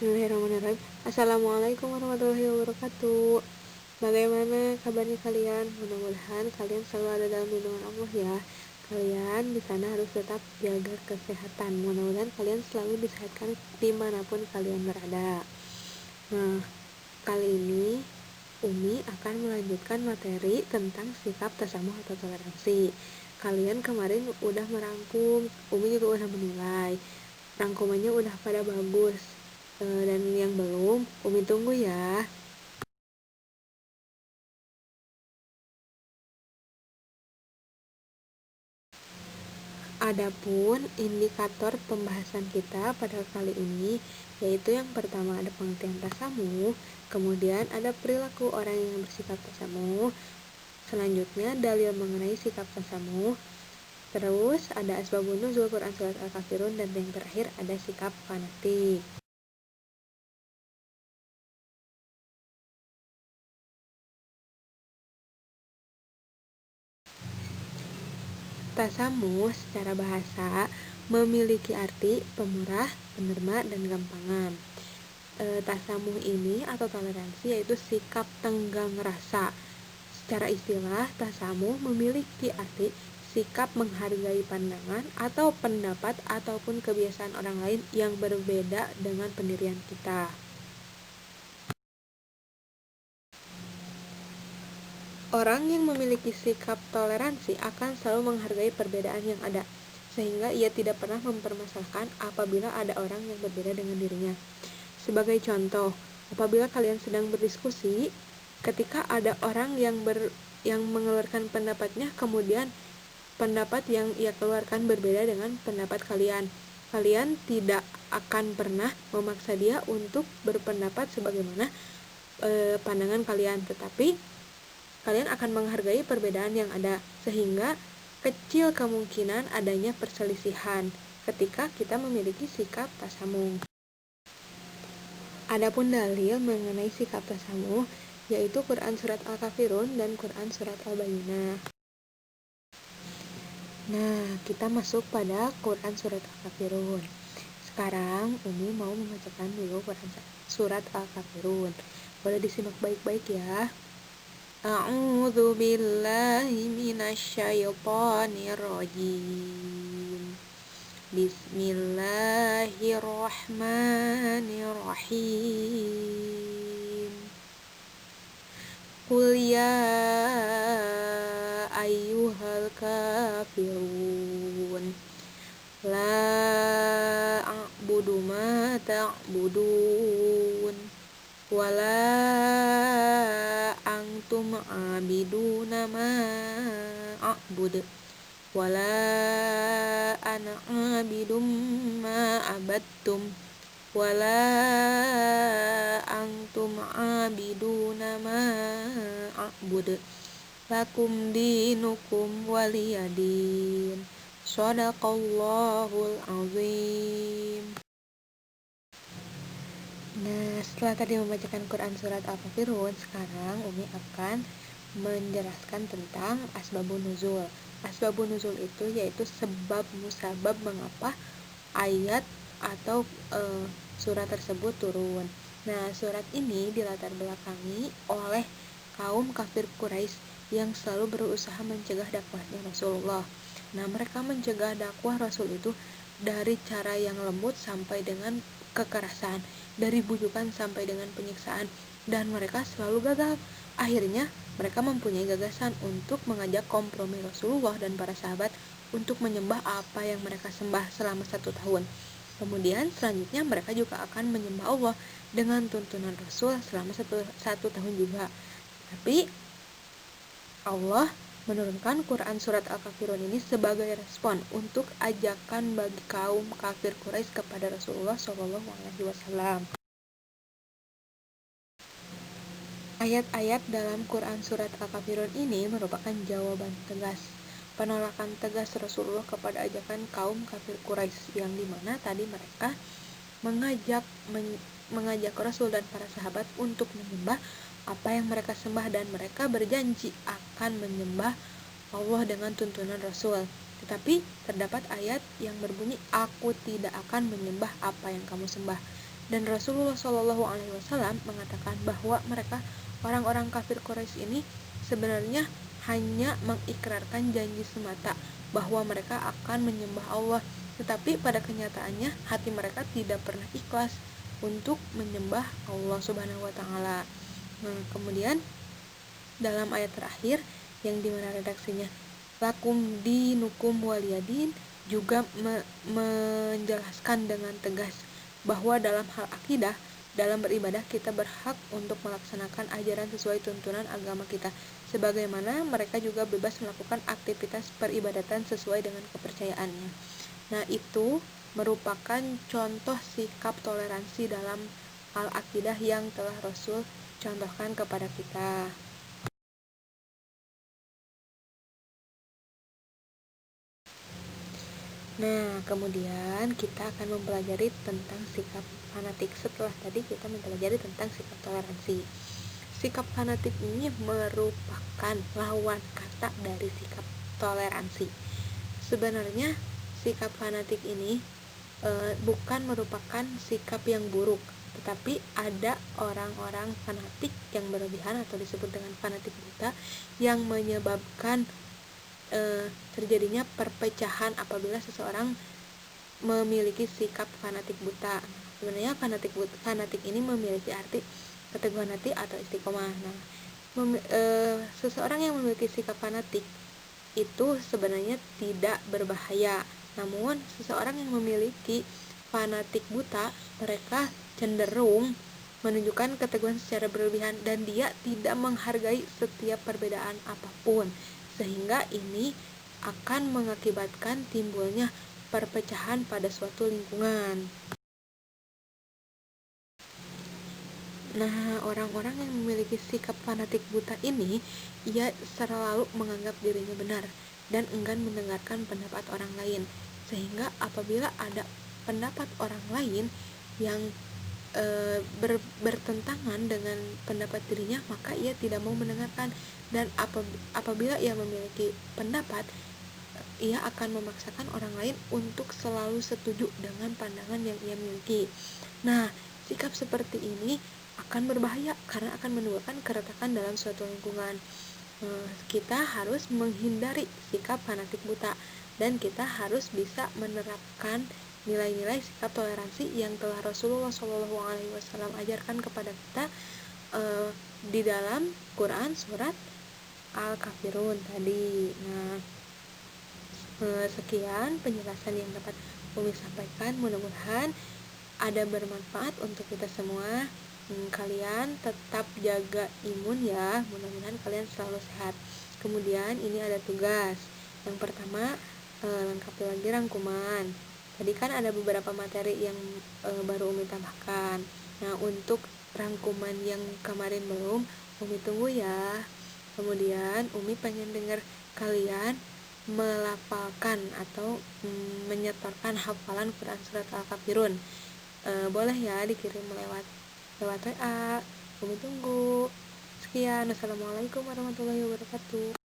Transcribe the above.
Bismillahirrahmanirrahim. Assalamualaikum warahmatullahi wabarakatuh. Bagaimana kabarnya kalian? Mudah-mudahan kalian selalu ada dalam lindungan Allah ya. Kalian di sana harus tetap jaga kesehatan. Mudah-mudahan kalian selalu disehatkan dimanapun kalian berada. Nah, kali ini Umi akan melanjutkan materi tentang sikap tasamuh atau toleransi. Kalian kemarin udah merangkum, Umi juga udah menilai. Rangkumannya udah pada bagus. Dan yang belum, Umi tunggu ya. Adapun indikator pembahasan kita pada kali ini, yaitu yang pertama ada pengertian tasamuh, kemudian ada perilaku orang yang bersikap tasamuh, selanjutnya dalil mengenai sikap tasamuh, terus ada asbabun nuzul Quran surat Al-Kafirun, dan yang terakhir ada sikap fanatik. Tasamuh secara bahasa memiliki arti pemurah, penerima, dan gampangan. Tasamuh ini atau toleransi yaitu sikap tenggang rasa. Secara istilah, tasamuh memiliki arti sikap menghargai pandangan atau pendapat ataupun kebiasaan orang lain yang berbeda dengan pendirian kita. Orang yang memiliki sikap toleransi akan selalu menghargai perbedaan yang ada, sehingga ia tidak pernah mempermasalahkan apabila ada orang yang berbeda dengan dirinya. Sebagai contoh, apabila kalian sedang berdiskusi, ketika ada orang yang mengeluarkan pendapatnya, kemudian pendapat yang ia keluarkan berbeda dengan pendapat kalian, kalian tidak akan pernah memaksa dia untuk berpendapat sebagaimana pandangan kalian, tetapi kalian akan menghargai perbedaan yang ada, sehingga kecil kemungkinan adanya perselisihan ketika kita memiliki sikap tasamuh. Adapun dalil mengenai sikap tasamuh yaitu Quran surat Al-Kafirun dan Quran surat Al-Bayyinah. Nah, kita masuk pada Quran surat Al-Kafirun. Sekarang Umi mau membacakan dulu Quran surat Al-Kafirun. Boleh disimak baik-baik ya. A'udzu billahi minasyaitonir rajim. Bismillahirrahmanirrahim. Qul ya ayyuhal kafirun la a'budu ma ta'budun wala antum abiduna ma a'bud wala ana abidum ma abattum wala antum abiduna ma a'bud lakum dinukum waliyadin. Shadaqallahul azim. Nah, setelah tadi membacakan Quran surat Al-Kafirun, sekarang Umi akan menjelaskan tentang asbabun nuzul. Asbabun nuzul itu yaitu sebab musabab mengapa ayat atau surat tersebut turun. Nah, surat ini dilatar belakangi oleh kaum kafir Quraisy yang selalu berusaha mencegah dakwahnya Rasulullah. Nah, mereka mencegah dakwah Rasul itu dari cara yang lembut sampai dengan kekerasan, dari bujukan sampai dengan penyiksaan, dan mereka selalu gagal. Akhirnya mereka mempunyai gagasan untuk mengajak kompromi Rasulullah dan para sahabat untuk menyembah apa yang mereka sembah selama 1 tahun. Kemudian selanjutnya mereka juga akan menyembah Allah dengan tuntunan Rasul selama satu tahun juga. Tapi Allah menurunkan Quran surat Al-Kafirun ini sebagai respon untuk ajakan bagi kaum kafir Quraisy kepada Rasulullah SAW. Ayat-ayat dalam Quran surat Al-Kafirun ini merupakan jawaban tegas, penolakan tegas Rasulullah kepada ajakan kaum kafir Quraisy, yang dimana tadi mereka mengajak Rasul dan para sahabat untuk menyembah apa yang mereka sembah, dan mereka berjanji akan menyembah Allah dengan tuntunan Rasul. Tetapi terdapat ayat yang berbunyi, aku tidak akan menyembah apa yang kamu sembah. Dan Rasulullah Shallallahu Alaihi Wasallam mengatakan bahwa mereka orang-orang kafir Quraisy ini sebenarnya hanya mengikrarkan janji semata bahwa mereka akan menyembah Allah, tetapi pada kenyataannya hati mereka tidak pernah ikhlas untuk menyembah Allah Subhanahu wa taala. Nah, kemudian dalam ayat terakhir yang dimana redaksinya lakum dinukum waliyadin juga menjelaskan dengan tegas bahwa dalam hal akidah, dalam beribadah kita berhak untuk melaksanakan ajaran sesuai tuntunan agama kita, sebagaimana mereka juga bebas melakukan aktivitas peribadatan sesuai dengan kepercayaannya. Nah, itu merupakan contoh sikap toleransi dalam hal akidah yang telah Rasul contohkan kepada kita. Nah, kemudian kita akan mempelajari tentang sikap fanatik. Setelah tadi kita mempelajari tentang sikap toleransi. Sikap fanatik ini merupakan lawan kata dari sikap toleransi. Sebenarnya sikap fanatik ini bukan merupakan sikap yang buruk, tetapi ada orang-orang fanatik yang berlebihan atau disebut dengan fanatik buta yang menyebabkan terjadinya perpecahan apabila seseorang memiliki sikap fanatik buta. Sebenarnya fanatik ini memiliki arti keteguhan hati atau istiqomah. Nah, seseorang yang memiliki sikap fanatik itu sebenarnya tidak berbahaya. Namun seseorang yang memiliki fanatik buta, mereka cenderung menunjukkan keteguhan secara berlebihan dan dia tidak menghargai setiap perbedaan apapun, sehingga ini akan mengakibatkan timbulnya perpecahan pada suatu lingkungan. Nah, orang-orang yang memiliki sikap fanatik buta ini, ia selalu menganggap dirinya benar dan enggan mendengarkan pendapat orang lain, sehingga apabila ada pendapat orang lain yang bertentangan dengan pendapat dirinya, maka ia tidak mau mendengarkan. Dan apabila ia memiliki pendapat, ia akan memaksakan orang lain untuk selalu setuju dengan pandangan yang ia miliki. Nah, sikap seperti ini akan berbahaya karena akan menimbulkan keretakan dalam suatu lingkungan. Kita harus menghindari sikap fanatik buta dan kita harus bisa menerapkan nilai-nilai sikap toleransi yang telah Rasulullah SAW ajarkan kepada kita di dalam Quran surat Al-Kafirun tadi. Nah, sekian penjelasan yang dapat Umi sampaikan, mudah-mudahan ada bermanfaat untuk kita semua. Kalian tetap jaga imun ya, mudah-mudahan kalian selalu sehat. Kemudian ini ada tugas. Yang pertama, lengkapi lagi rangkuman. Tadi kan ada beberapa materi yang baru Umi tambahkan. Nah, untuk rangkuman yang kemarin belum, Umi tunggu ya. Kemudian Umi pengen dengar kalian melafalkan atau menyetorkan hafalan Quran surat Al-Kafirun. Boleh ya dikirim lewat WA. Umi tunggu. Sekian, wassalamualaikum warahmatullahi wabarakatuh.